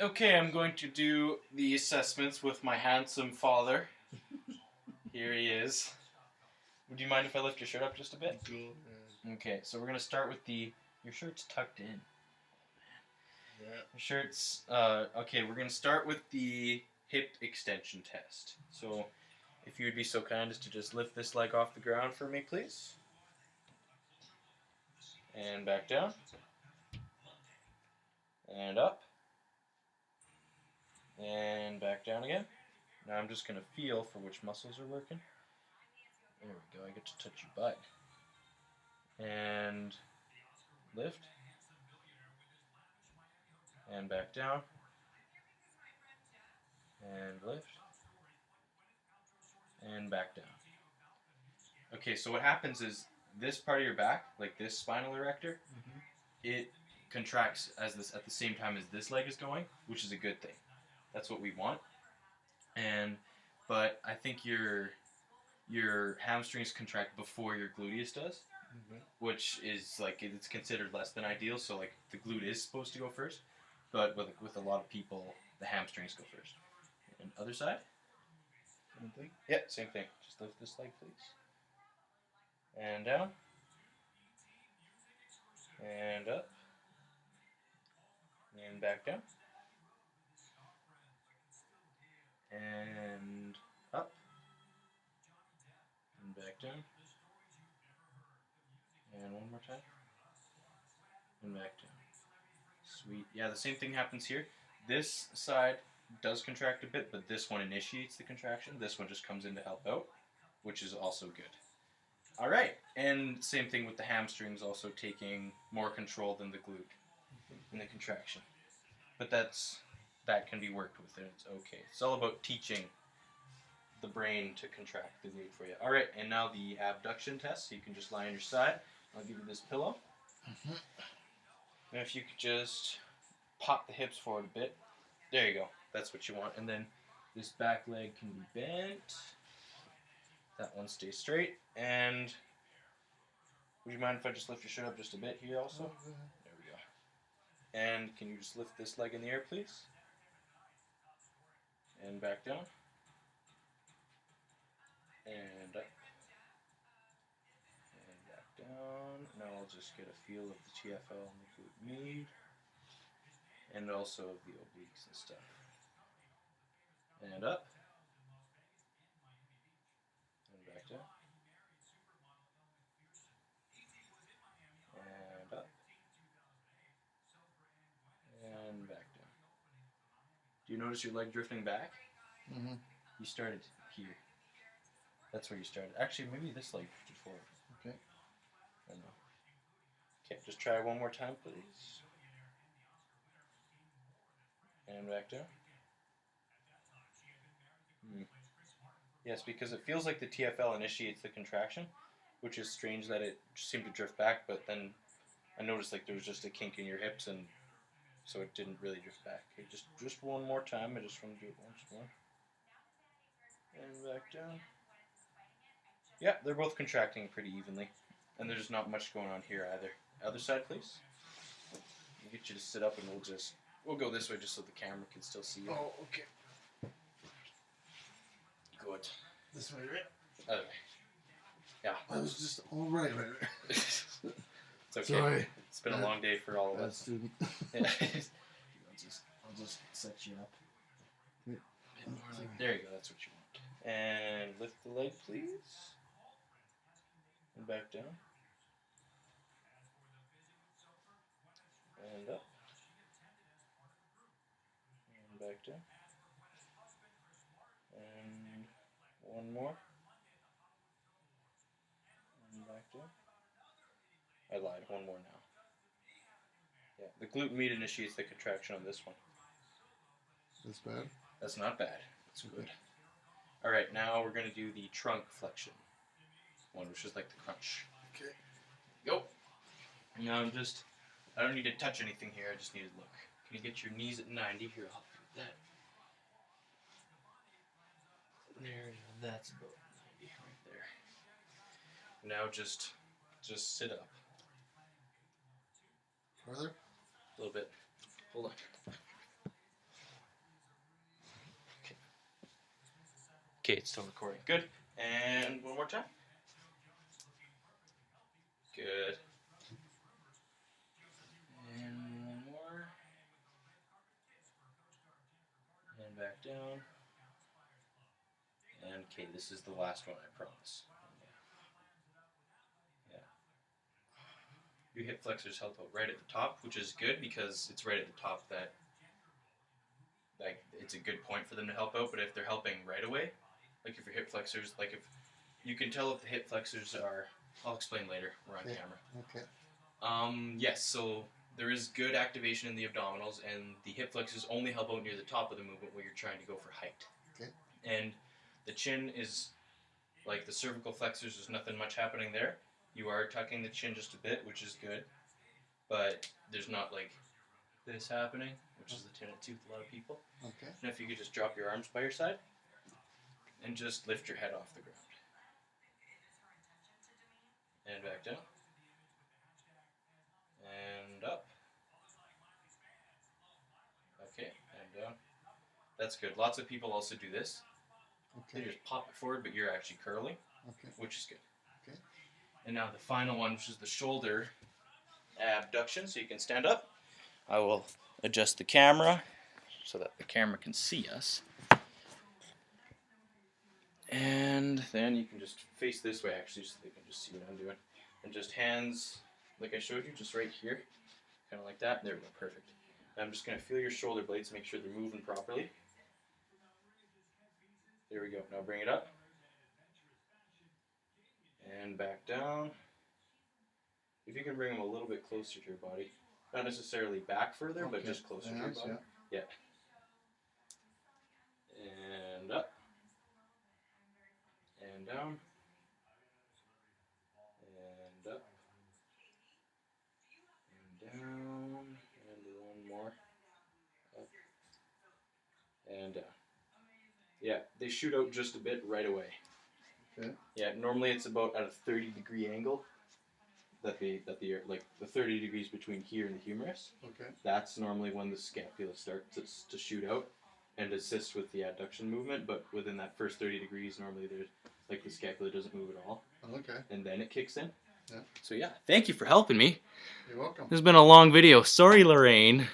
Okay, I'm going to do the assessments with my handsome father. Here he is. Would you mind if I lift your shirt up just a bit? Go ahead. Okay, so we're going to start with your shirt's tucked in. Yeah. Your shirt's, okay, we're going to start with the hip extension test. So, if you would be so kind as to just lift this leg off the ground for me, please. And back down. And up. And back down again. Now I'm just going to feel for which muscles are working. There we go, I get to touch your butt. And lift. And back down. And lift. And back down. Okay, so what happens is this part of your back, like this spinal erector, it contracts at the same time as this leg is going, which is a good thing. That's what we want. But I think your hamstrings contract before your gluteus does, which is like it's considered less than ideal. So like the glute is supposed to go first, but with a lot of people, the hamstrings go first. And other side. Same thing? Yeah, same thing. Just lift this leg, please. And down. And up. And back down. And up. And back down. And one more time. And back down. Sweet. Yeah, the same thing happens here. This side does contract a bit, but this one initiates the contraction. This one just comes in to help out, which is also good. All right, and same thing with the hamstrings, also taking more control than the glute in the contraction. But that can be worked with, and it's okay. It's all about teaching the brain to contract the glute for you. All right, and now the abduction test. So you can just lie on your side. I'll give you this pillow. And if you could just pop the hips forward a bit. There you go. That's what you want. And then this back leg can be bent. That one stays straight. And would you mind if I just lift your shirt up just a bit here also? There we go. And can you just lift this leg in the air, please? And back down. And up. And back down. Now I'll just get a feel of the TFL and the glute med. And also of the obliques and stuff. And up. And back down. And up. And back down. Do you notice your leg drifting back? Mm-hmm. You started here. That's where you started. Actually, maybe this leg drifted forward. Okay. I don't know. Okay, just try one more time, please. And back down. Yes, because it feels like the TFL initiates the contraction, which is strange that it seemed to drift back, but then I noticed like there was just a kink in your hips, and so it didn't really drift back. Okay, just one more time. I just want to do it once more. And back down. Yeah, they're both contracting pretty evenly, and there's not much going on here either. Other side, please. I'll get you to sit up, and we'll go this way just so the camera can still see you. Oh, okay. Good. This way, right? Other way. Yeah. I was just all right. It's okay. Sorry. It's been a long day for all of us. Student. Yeah. I'll just set you up. There you go. That's what you want. And lift the leg, please. And back down. And up. And back down. And one more. And back down. I lied. One more now. Yeah, the glute med initiates the contraction on this one. That's bad? That's not bad. That's good. All right, now we're going to do the trunk flexion one, which is like the crunch. Okay. Go. Now I don't need to touch anything here. I just need to look. Can you get your knees at 90? Here, I'll help you with that. There, that's about 90 right there. Now just sit up. Further? A little bit. Hold on. Okay, it's still recording. Good. And one more time. Good. And one more. And back down. And okay, this is the last one, I promise. Yeah. Your hip flexors help out right at the top, which is good because it's right at the top that, like, it's a good point for them to help out. But if they're helping right away, like if your hip flexors, like if you can tell if the hip flexors are, I'll explain later. We're on camera. Okay. Yes, so there is good activation in the abdominals, and the hip flexors only help out near the top of the movement where you're trying to go for height. Okay. And the chin is, like the cervical flexors, there's nothing much happening there. You are tucking the chin just a bit, which is good, but there's not like this happening, which is the tenant tooth a lot of people. Okay. And if you could just drop your arms by your side and just lift your head off the ground. And back down. And up. Okay, and down. That's good. Lots of people also do this. They Okay. just pop it forward, but you're actually curling, Okay. which is good. Okay. And now the final one, which is the shoulder abduction, so you can stand up. I will adjust the camera so that the camera can see us. And then you can just face this way, actually, so they can just see what I'm doing. And just hands, like I showed you, just right here. Kind of like that. There we go, perfect. And I'm just going to feel your shoulder blades, make sure they're moving properly. There we go. Now bring it up. And back down. If you can bring them a little bit closer to your body. Not necessarily back further, but Okay. just closer to your Hands, body. yeah. And up. And down. And up. And down. And one more. Up. And down. Yeah, they shoot out just a bit right away. Okay. Yeah, normally it's about at a 30-degree angle. That the like the 30 degrees between here and the humerus. Okay. That's normally when the scapula starts to shoot out and assist with the adduction movement. But within that first 30 degrees, normally there's like the scapula doesn't move at all, Okay. and then it kicks in. Yeah. So yeah, thank you for helping me. You're welcome. This has been a long video. Sorry, Lorraine.